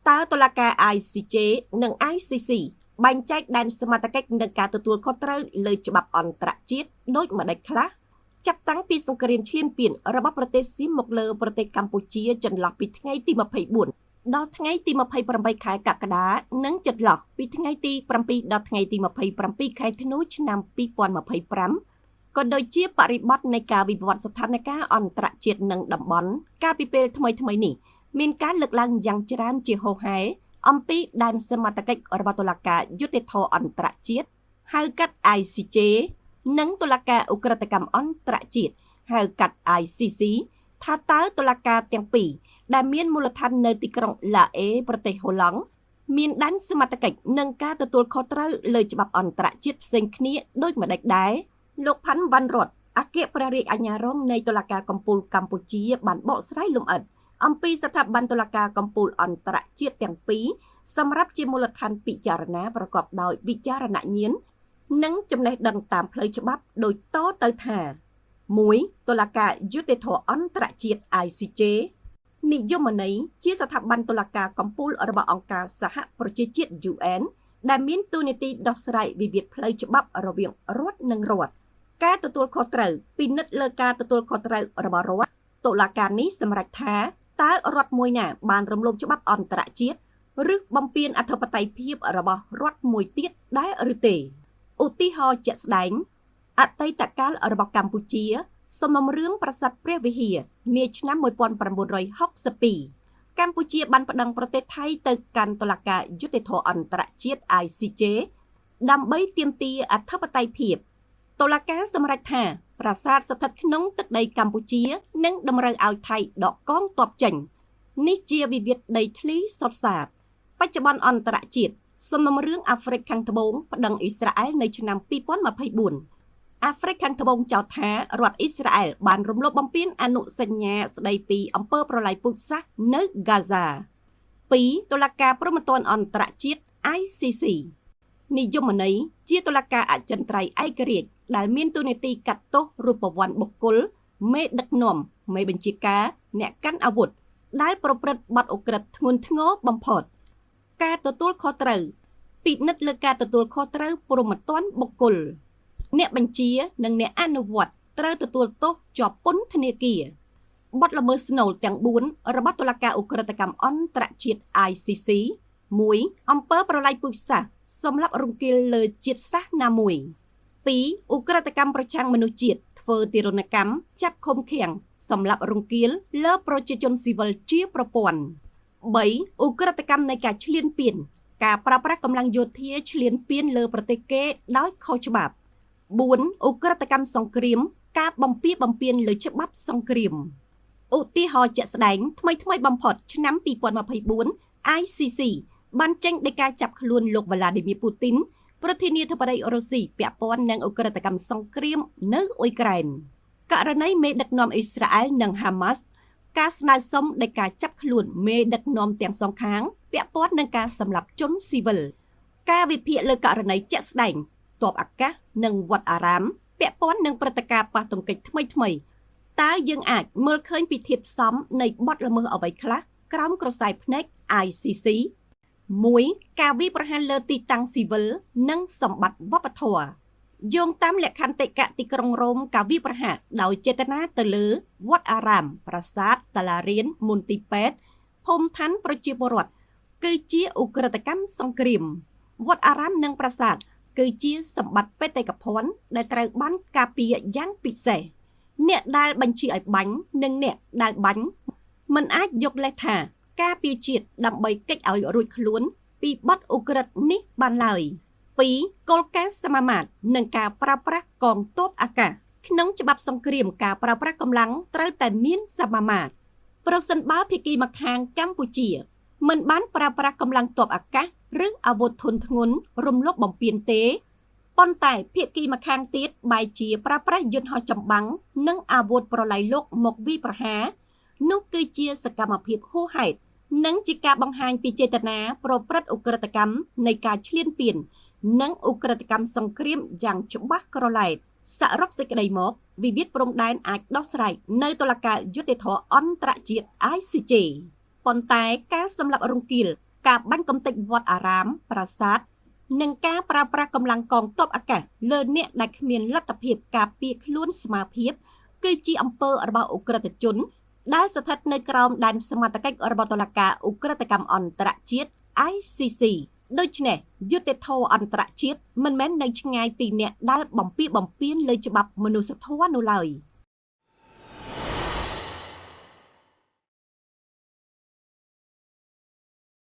តើតុលាការ ICJ និង ICC បែងចែកដែនសមត្ថកិច្ចនឹងការទទួលខុសត្រូវលើច្បាប់អន្តរជាតិដូចម្តេចខ្លះចាប់តាំងពីសង្គ្រាមឈ្លានពានរបស់ប្រទេសស៊ីមមកលើប្រទេសកម្ពុជាចន្លោះពីថ្ងៃទី24ដល់ថ្ងៃទី28ខែកក្កដានិងចន្លោះពីថ្ងៃទី7ដល់ថ្ងៃទី27ខែធ្នូឆ្នាំ2025ក៏ដូចជាបរិបទនៃការវិវត្តស្ថានភាពអន្តរជាតិនិងតំបន់កាលពីពេលថ្មីៗនេះមានការលើកឡើងយ៉ាងច្រើនជាហូរហែអំពីដែនសមត្ថកិច្ចរបស់តុលាការយុត្តិធម៌អន្តរជាតិហៅកាត់ ICJ និងតុលាការឧក្រិដ្ឋកម្មអន្តរជាតិហៅកាត់ ICC ថាតើតុលាការទាំងពីរដែលមានមូលដ្ឋាននៅទីក្រុងឡាអេប្រទេសហូឡង់មានដែនសមត្ថកិច្ចនិងការទទួលខុសត្រូវលើច្បាប់អន្តរជាតិផ្សេងគ្នាដូចម្តេចដែរលោកផាន់វ៉ាន់រតអគ្គព្រះរាជអាជ្ញារងនៃតុលាការកំពូលកម្ពុជាបានបកស្រាយលម្អិតអំពីស្ថាប័នតុលាការកំពូលអន្តរជាតិទាំងពីរសម្រាប់ជាមូលដ្ឋានពិចារណាប្រកបដោយវិចារណញ្ញាណនិងចំណេះដឹងតាមផ្លូវច្បាប់ដូចតទៅថា1តុលាការយុត្តិធម៌អន្តរជាតិ ICJ និយមន័យជាស្ថាប័នតុលាការកំពូលរបស់អង្គការសហប្រជាជាតិ UN ដែលមានតួនាទីដោះស្រាយវិវាទផ្លូវច្បាប់រវាងរដ្ឋនិងរដ្ឋការទទួលខុសត្រូវពិនិត្យលើការទទួលខុសត្រូវរបស់រដ្ឋតុលាការនេះសម្រេចថាតើរដ្ឋមួយណាបានរំលោភច្បាប់អន្តរជាតិឬបំពានអធិបតេយ្យភាពរបស់រដ្ឋមួយទៀតដែរឬទេឧទាហរណ៍ជាក់ស្ដែងអតីតកាលរបស់កម្ពុជាសំណុំរឿងប្រាសាទព្រះវិហារនាឆ្នាំ1962កម្ពុជាបានប្តឹងប្រទេសថៃទៅកាន់តុលាការយុត្តិធម៌អន្តរជាតិ ICJ ដើម្បីទាមទារអធិបតេយ្យភាពតុលាការសម្រេចថាប្រាសាទស្ថិតក្នុងទឹកដីកម្ពុជានិងតម្រូវឲ្យថៃដកកងទ័ពចេញនេះជាវិវាទដីធ្លីសុទ្ធសាធបច្ចុប្បន្នអន្តរជាតិសំណុំរឿងអាហ្វ្រិកខាងត្បូងប្តឹងអ៊ីស្រាអែលនៅឆ្នាំ2024អាហ្វ្រិកខាងត្បូងចោទថារដ្ឋអ៊ីស្រាអែលបានរំលោភបំពានអនុសញ្ញាស្តីពីអំពើប្រល័យពូជសាសន៍នៅហ្គាហ្សា2តុលាការព្រហ្មទណ្ឌអន្តរជាតិ ICC និយមន័យជាតុលាការអចិន្ត្រៃយ៍ឯករាជ្យដែលមានតួនាទីកាត់ទោសរូបវ័ណ្ណបុគ្គលមេដឹកនាំមេបញ្ជាការអ្នកកាន់អាវុធដែលប្រព្រឹត្តបទឧក្រិដ្ឋធ្ងន់ធ្ងរបំផុតការទទួលខុសត្រូវពិនិត្យលើការទទួលខុសត្រូវព្រហ្មទណ្ឌបុគ្គលអ្នកបញ្ជានិងអ្នកអនុវត្តត្រូវទទួលទោសជាប់ពន្ធនាគារបទល្មើសស្នូលទាំង4របស់តុលាការឧក្រិដ្ឋកម្មអន្តរជាតិ ICC 1អំពើប្រល័យពូជសាសន៍សម្រាប់រង្គាលលើជាតិសាសន៍ណាមួយ2ឧក្រិដ្ឋកម្មប្រឆាំងមនុស្សជាតិធ្វើទារុណកម្មចាប់ឃុំឃាំងសម្រាប់រង្គាលលើប្រជាជនស៊ីវិលជាប្រព័ន្ធ3ឧក្រិដ្ឋកម្មនៃការឈ្លានពានការប្រើប្រាស់កម្លាំងយោធាឈ្លានពានលើប្រទេសគេដោយខុសច្បាប់4ឧក្រិដ្ឋកម្មសង្គ្រាមការបំពានលើច្បាប់សង្គ្រាមឧទាហរណ៍ជាក់ស្ដែងថ្មីបំផុតឆ្នាំ2024 ICC បានចេញដីកាចាប់ខ្លួនលោក Vladimir Putin ប្រធានាធិបតីរុស្ស៊ីពាក់ព័ន្ធនឹងឧក្រិដ្ឋកម្មសង្គ្រាមនៅអ៊ុយក្រែនករណីមេដឹកនាំអ៊ីស្រាអែលនិងហាម៉ាស់ការស្នើសុំនៃការចាប់ខ្លួនមេដឹកនាំទាំងសងខាងពាក់ព័ន្ធនឹងការសម្លាប់ជនស៊ីវិលការវិភាគលើករណីជាក់ស្ដែងទ័ពអាកាសនិងវត្តអារាមពាក់ព័ន្ធនឹងព្រឹត្តិការណ៍ប៉ះទង្គិចថ្មីតើយើងអាចមើលឃើញពីធាតុផ្សំនៃបទល្មើសអ្វីខ្លះក្រោមក្រសែភ្នែក ICC 1ការវាយប្រហារលើទីតាំងស៊ីវិលនិងសម្បត្តិវប្បធម៌យោងតាមលក្ខន្តិកៈទីក្រុងរ៉ូមការវាយប្រហារដោយចេតនាទៅលើវត្តអារាមប្រាសាទសាលារៀនមន្ទីរពេទ្យភូមិឋានប្រជាពលរដ្ឋគឺជាឧក្រិដ្ឋកម្មសង្គ្រាមវត្តអារាមនិងប្រាសាទគឺជាសម្បត្តិបេតិកភណ្ឌដែលត្រូវបានការពារយ៉ាងពិសេសអ្នកដែលបញ្ជាឲ្យបាញ់និងអ្នកដែលបាញ់មិនអាចយកលេសថាការពារជាតិដើម្បីកិច្ចឲ្យរួចខ្លួនពីបទឧក្រិដ្ឋនេះបានឡើយ2គោលការណ៍សមាមាត្រនិងការប្រើប្រាស់កងទ័ពអាកាសក្នុងច្បាប់សង្គ្រាមការប្រើប្រាស់កម្លាំងត្រូវតែមានសមាមាត្រប្រសិនបើភាគីម្ខាងកម្ពុជាមិនបានប្រើប្រាស់កម្លាំងទ័ពអាកាសឬអាវុធធុនធ្ងន់រំលោភបំពានទេប៉ុន្តែភាគីម្ខាងទៀតបែរជាប្រើប្រាស់យន្តហោះចម្បាំងនិងអាវុធប្រឡាយលោកមកវាយប្រហារនោះគឺជាសកម្មភាពហួសហេតុនិងជាការបង្ហាញពីចេតនាប្រព្រឹត្តឧក្រិដ្ឋកម្មនៃការឈ្លានពាននិងឧក្រិដ្ឋកម្មសង្គ្រាមយ៉ាងច្បាស់ក្រឡែតសរុបសេចក្តីមកវិវាទព្រំដែនអាចដោះស្រាយនៅតុលាការយុត្តិធម៌អន្តរជាតិ ICJ ប៉ុន្តែការសម្លាប់រង្គាល ការបាញ់កំទេចវត្តអារាមប្រាសាទនិងការប្រើប្រាស់កម្លាំងកងទ័ពអាកាសលើអ្នកដែលគ្មានលទ្ធភាពការពារខ្លួនស្មើភាពគឺជាអំពើរបស់អ ுக ្រិតជនដែលស្ថិតនៅក្រោមដែនសមត្ថកិច្ចរបស់តុលាការអ ுக ្រិតកម្មអន្តរជាតិ ICC ដូច្នេះយុត្តិធម៌អន្តរជាតិមិនមែននៅឆ្ងាយពីអ្នកដែលបំពានលើច្បាប់មនុស្សធម៌នោះឡើយ។